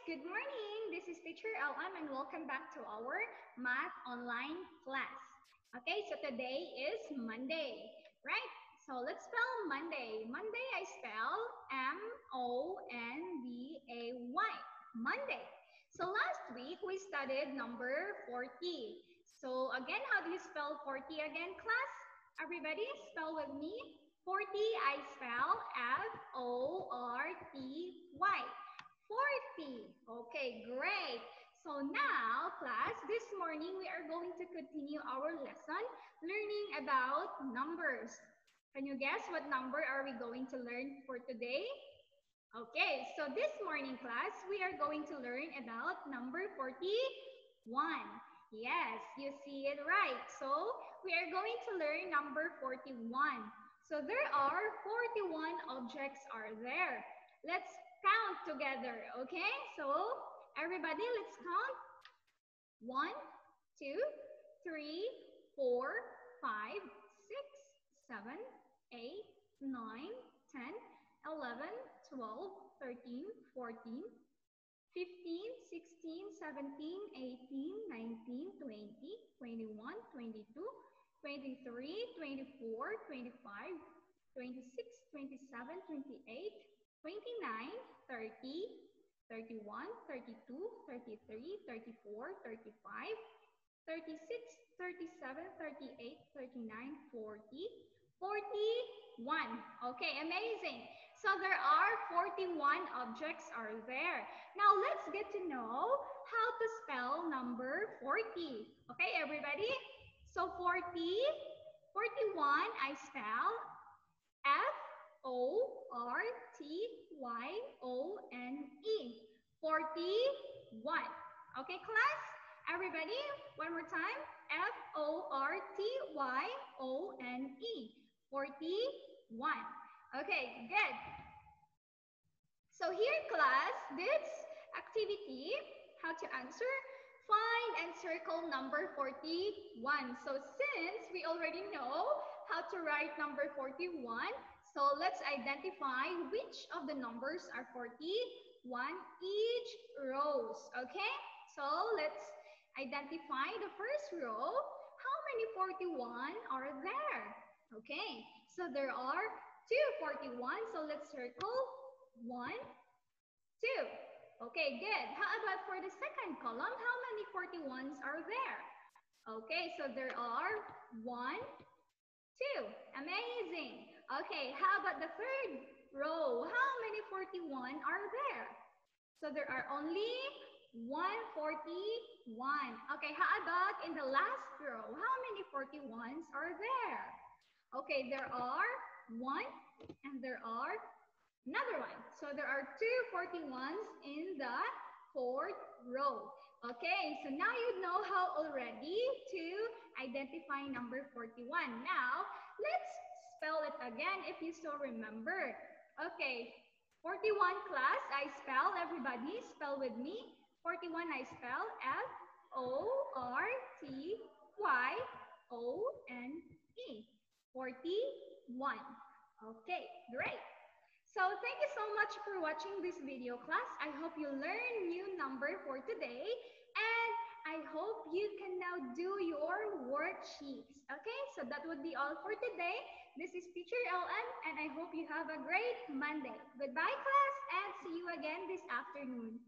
good morning. This is Teacher LM and welcome back to our math online class. Okay, so today is Monday, right? So let's spell Monday. Monday I spell M-O-N-D-A-Y. Monday. So last week we studied number 40. So again, how do you spell 40 again, class? Everybody spell with me. 40 I spell F-O-R-T-Y. 40. Okay, great. So now, class, this morning we are going to continue our lesson learning about numbers. Can you guess what number are we going to learn for today? Okay, so this morning, class, we are going to learn about number 41. Yes, you see it right. So we are going to learn number 41. So there are 41 objects are there. Let's count together, okay? So everybody, let's count. 1, 2, 3, 4, 5, 6, 7, 8, 9, 10, 11, 12, 13, 14, 15, 16, 17, 18, 19, 20, 21, 22, 23, 24, 25, 26, 27, 28, 29, 30, 31, 32, 33, 34, 35, 36, 37, 38, 39, 40, 41. Okay, amazing. So there are 41 objects are there. Now let's get to know how to spell number 40. Okay, everybody? So 41 I spell F-O-R-T-Y-O-N-E. 41. Okay, class? Everybody, one more time. F-O-R-T-Y-O-N-E. 41. Okay, good. So here, class, this activity, how to answer, find and circle number 41. So since we already know how to write number 41, so let's identify which of the numbers are 41 each rows, okay? So let's identify the first row. How many 41 are there? Okay, so there are two 41, so let's circle 1, 2. Okay, good. How about for the second column? How many 41s are there? Okay, so there are 1, 2. Amazing. Okay, how about the third row? How many 41 are there? So there are only 141. Okay, how about in the last row? How many 41s are there? Okay, there are 1 and there are another one. So there are two 41s in the fourth row. Okay, so now you know how already to identify number 41. Now, let's spell it again if you still remember. Okay, 41 class, I spell, everybody spell with me. 41 I spell F-O-R-T-Y-O-N-E. 41. Okay, great. So thank you so much for watching this video, class. I hope you learn new number for today. And I hope you can now do your worksheets. Okay, so that would be all for today. This is Teacher LM, and I hope you have a great Monday. Goodbye, class, and see you again this afternoon.